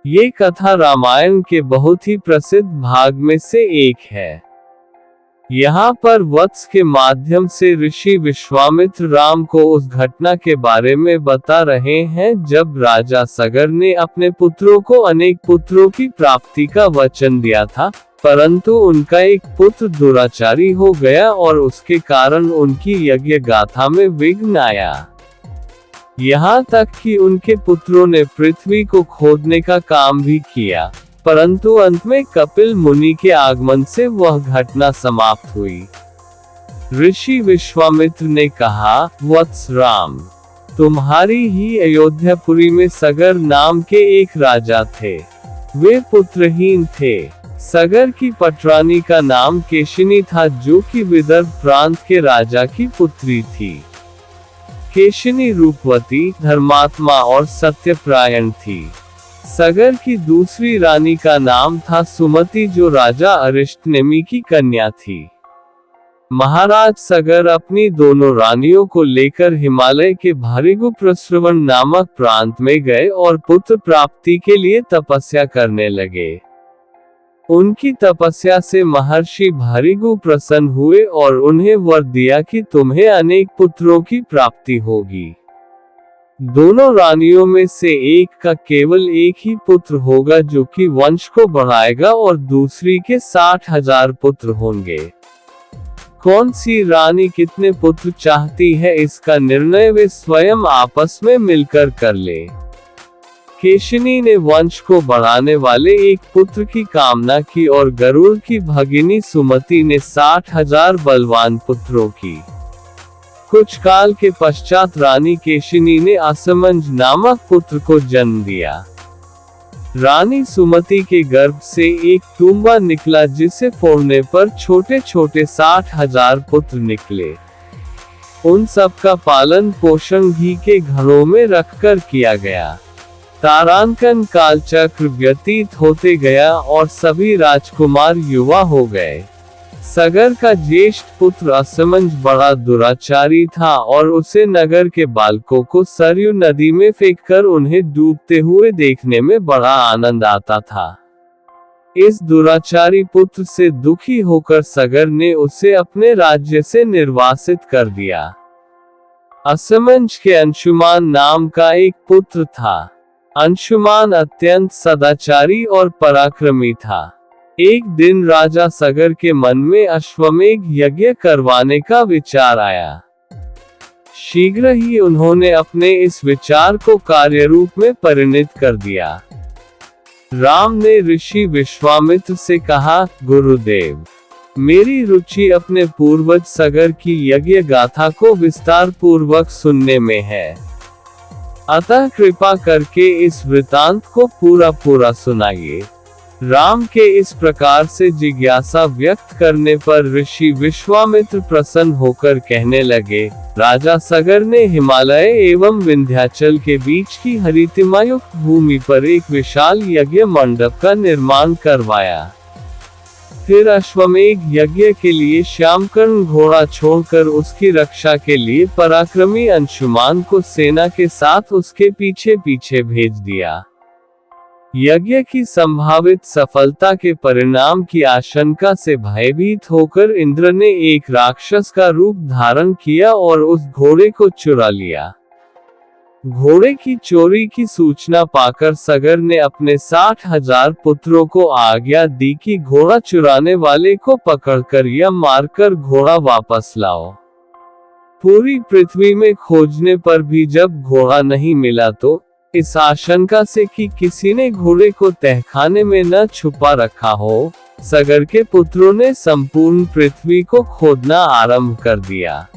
ये कथा रामायण के बहुत ही प्रसिद्ध भाग में से एक है। यहाँ पर वत्स के माध्यम से ऋषि विश्वामित्र राम को उस घटना के बारे में बता रहे हैं जब राजा सगर ने अपने पुत्रों को अनेक पुत्रों की प्राप्ति का वचन दिया था, परंतु उनका एक पुत्र दुराचारी हो गया और उसके कारण उनकी यज्ञ गाथा में विघ्न आया। यहाँ तक कि उनके पुत्रों ने पृथ्वी को खोदने का काम भी किया, परंतु अंत में कपिल मुनि के आगमन से वह घटना समाप्त हुई। ऋषि विश्वामित्र ने कहा, वत्स राम, तुम्हारी ही अयोध्यापुरी में सगर नाम के एक राजा थे। वे पुत्रहीन थे। सगर की पटरानी का नाम केशिनी था, जो कि विदर्भ प्रांत के राजा की पुत्री थी। केशिनी रूपवती, धर्मात्मा और सत्यप्रायण थी। सगर की दूसरी रानी का नाम था सुमति, जो राजा अरिष्टनेमि की कन्या थी। महाराज सगर अपनी दोनों रानियों को लेकर हिमालय के भृगुप्रस्रवण नामक प्रांत में गए और पुत्र प्राप्ति के लिए तपस्या करने लगे। उनकी तपस्या से महर्षि भृगु प्रसन्न हुए और उन्हें वर दिया कि तुम्हें अनेक पुत्रों की प्राप्ति होगी। दोनों रानियों में से एक का केवल एक ही पुत्र होगा जो कि वंश को बढ़ाएगा और दूसरी के 60,000 पुत्र होंगे। कौन सी रानी कितने पुत्र चाहती है, इसका निर्णय वे स्वयं आपस में मिलकर कर ले। केशिनी ने वंश को बढ़ाने वाले एक पुत्र की कामना की और गरुड़ की भगिनी सुमति ने 60,000 बलवान पुत्रों की। कुछ काल के पश्चात रानी केशिनी ने असमंज नामक पुत्र को जन्म दिया। रानी सुमति के गर्भ से एक तुम्बा निकला, जिसे फोड़ने पर छोटे छोटे 60,000 पुत्र निकले। उन सब का पालन पोषण घी के घरों में रखकर किया गया। तारांकन काल चक्र व्यतीत होते गया और सभी राजकुमार युवा हो गए। सगर का ज्येष्ठ पुत्र असमंज बड़ा दुराचारी था और उसे नगर के बालकों को सरयू नदी में फेंककर उन्हें डूबते हुए देखने में बड़ा आनंद आता था। इस दुराचारी पुत्र से दुखी होकर सगर ने उसे अपने राज्य से निर्वासित कर दिया। असमंज के अंशुमान नाम का एक पुत्र था। अंशुमान अत्यंत सदाचारी और पराक्रमी था। एक दिन राजा सगर के मन में अश्वमेध यज्ञ करवाने का विचार आया। शीघ्र ही उन्होंने अपने इस विचार को कार्यरूप में परिणत कर दिया। राम ने ऋषि विश्वामित्र से कहा, गुरुदेव, मेरी रुचि अपने पूर्वज सगर की यज्ञ गाथा को विस्तार पूर्वक सुनने में है। अतः कृपा करके इस वृतांत को पूरा सुनाइए। राम के इस प्रकार से जिज्ञासा व्यक्त करने पर ऋषि विश्वामित्र प्रसन्न होकर कहने लगे, राजा सगर ने हिमालय एवं विंध्याचल के बीच की हरितिमायुक्त भूमि पर एक विशाल यज्ञ मंडप का निर्माण करवाया। फिर अश्वमेध यज्ञ के लिए श्यामकर्ण घोड़ा छोड़कर उसकी रक्षा के लिए पराक्रमी अंशुमान को सेना के साथ उसके पीछे पीछे भेज दिया। यज्ञ की संभावित सफलता के परिणाम की आशंका से भयभीत होकर इंद्र ने एक राक्षस का रूप धारण किया और उस घोड़े को चुरा लिया। घोड़े की चोरी की सूचना पाकर सगर ने अपने 60,000 पुत्रों को आज्ञा दी कि घोड़ा चुराने वाले को पकड़कर या मारकर घोड़ा वापस लाओ। पूरी पृथ्वी में खोजने पर भी जब घोड़ा नहीं मिला तो इस आशंका से कि किसी ने घोड़े को तहखाने में न छुपा रखा हो, सगर के पुत्रों ने संपूर्ण पृथ्वी को खोदना आरंभ कर दिया।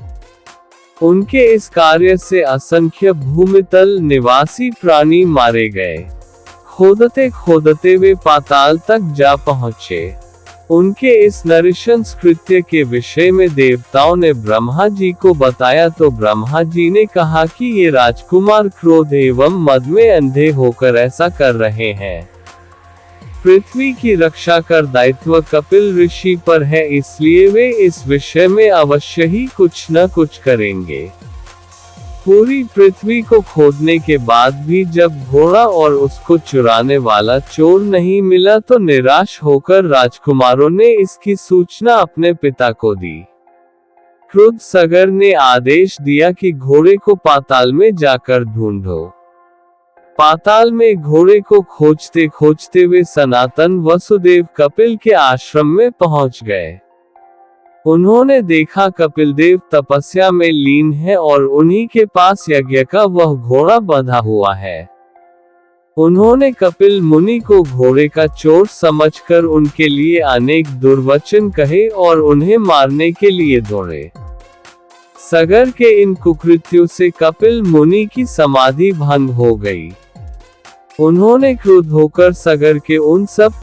उनके इस कार्य से असंख्य भूमितल निवासी प्राणी मारे गए। खोदते खोदते वे पाताल तक जा पहुँचे। उनके इस नृशंस कृत्य के विषय में देवताओं ने ब्रह्मा जी को बताया तो ब्रह्मा जी ने कहा कि ये राजकुमार क्रोध एवं मद में अंधे होकर ऐसा कर रहे हैं। पृथ्वी की रक्षा कर दायित्व कपिल ऋषि पर है, इसलिए वे इस विषय में अवश्य ही कुछ न कुछ करेंगे। पूरी पृथ्वी को खोदने के बाद भी जब घोड़ा और उसको चुराने वाला चोर नहीं मिला तो निराश होकर राजकुमारों ने इसकी सूचना अपने पिता को दी। क्रुद्ध सगर ने आदेश दिया कि घोड़े को पाताल में जाकर ढूंढो। पाताल में घोड़े को खोजते खोजते वे सनातन वसुदेव कपिल के आश्रम में पहुंच गए। उन्होंने देखा कपिल देव तपस्या में लीन है और उन्हीं के पास यज्ञ का वह घोड़ा बंधा हुआ है। उन्होंने कपिल मुनि को घोड़े का चोर समझकर उनके लिए अनेक दुर्वचन कहे और उन्हें मारने के लिए दौड़े। सगर के इन कुकृत्यों से कपिल मुनि की समाधि भंग हो गई। उन्होंने क्रुद्ध होकर सगर के उन सब